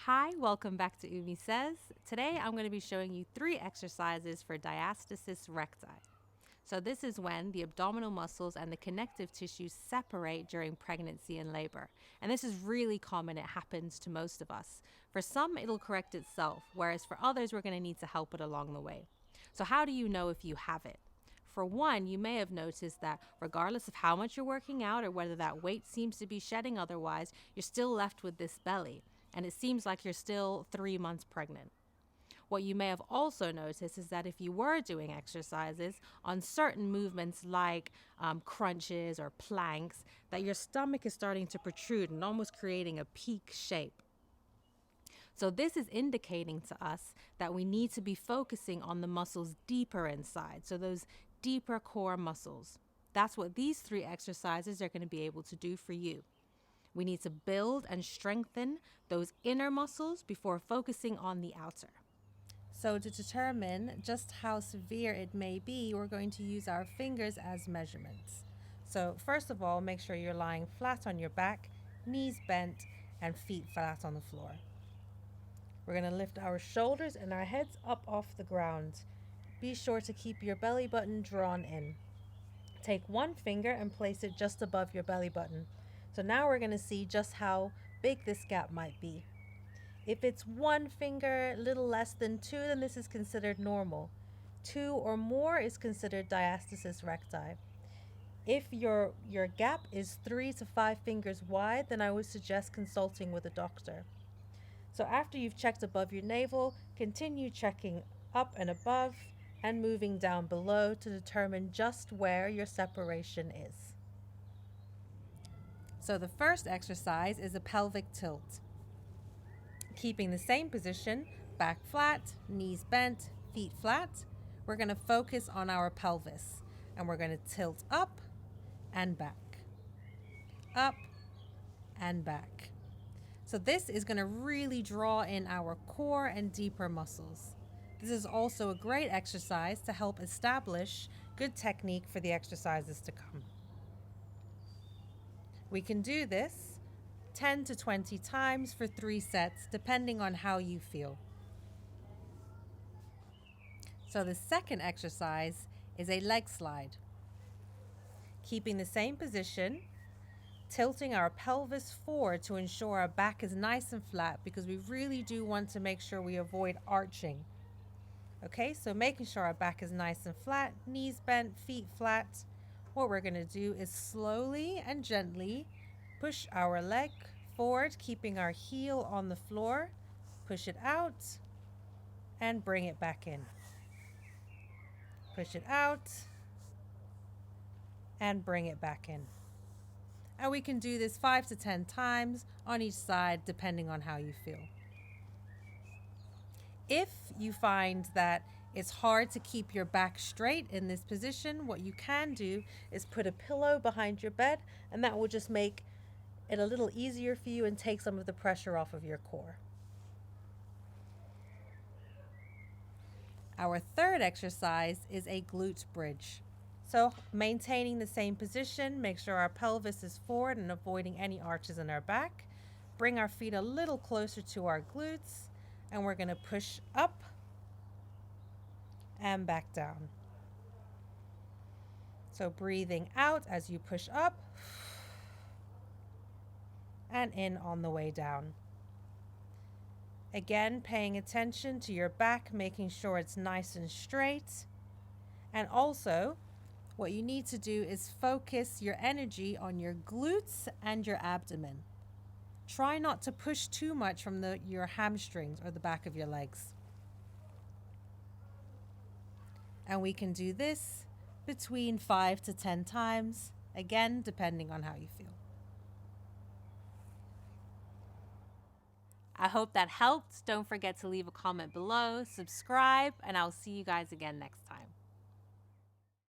Hi, welcome back to Umi Says. Today I'm going to be showing you 3 exercises for diastasis recti. So this is when the abdominal muscles and the connective tissues separate during pregnancy and labor. And this is really common. It happens to most of us. For some, it'll correct itself, whereas for others, we're going to need to help it along the way. So how do you know if you have it? For one, you may have noticed that regardless of how much you're working out or whether that weight seems to be shedding otherwise, you're still left with this belly. And it seems like you're still 3 months pregnant. What you may have also noticed is that if you were doing exercises on certain movements like crunches or planks, that your stomach is starting to protrude and almost creating a peak shape. So this is indicating to us that we need to be focusing on the muscles deeper inside, so those deeper core muscles. That's what these 3 exercises are going to be able to do for you. We need to build and strengthen those inner muscles before focusing on the outer. So to determine just how severe it may be, we're going to use our fingers as measurements. So first of all, make sure you're lying flat on your back, knees bent, and feet flat on the floor. We're going to lift our shoulders and our heads up off the ground. Be sure to keep your belly button drawn in. Take one finger and place it just above your belly button. So now we're going to see just how big this gap might be. If it's 1 finger, a little less than 2, then this is considered normal. 2 or more is considered diastasis recti. If your gap is 3 to 5 fingers wide, then I would suggest consulting with a doctor. So after you've checked above your navel, continue checking up and above and moving down below to determine just where your separation is. So the first exercise is a pelvic tilt. Keeping the same position, back flat, knees bent, feet flat, we're going to focus on our pelvis and we're going to tilt up and back, up and back. So this is going to really draw in our core and deeper muscles. This is also a great exercise to help establish good technique for the exercises to come. We can do this 10 to 20 times for 3 sets, depending on how you feel. So the second exercise is a leg slide. Keeping the same position, tilting our pelvis forward to ensure our back is nice and flat, because we really do want to make sure we avoid arching. Okay, so making sure our back is nice and flat, knees bent, feet flat. What we're going to do is slowly and gently push our leg forward, keeping our heel on the floor. Push it out and bring it back in. Push it out and bring it back in. And we can do this 5 to 10 times on each side, depending on how you feel. If you find that it's hard to keep your back straight in this position, what you can do is put a pillow behind your bed, and that will just make it a little easier for you and take some of the pressure off of your core. Our third exercise is a glute bridge. So maintaining the same position, make sure our pelvis is forward and avoiding any arches in our back. Bring our feet a little closer to our glutes, and we're going to push up and back down. So breathing out as you push up and in on the way down. Again, paying attention to your back, making sure it's nice and straight. And also, what you need to do is focus your energy on your glutes and your abdomen. Try not to push too much from your hamstrings or the back of your legs. And we can do this between 5 to 10 times, again, depending on how you feel. I hope that helped. Don't forget to leave a comment below, subscribe, and I'll see you guys again next time.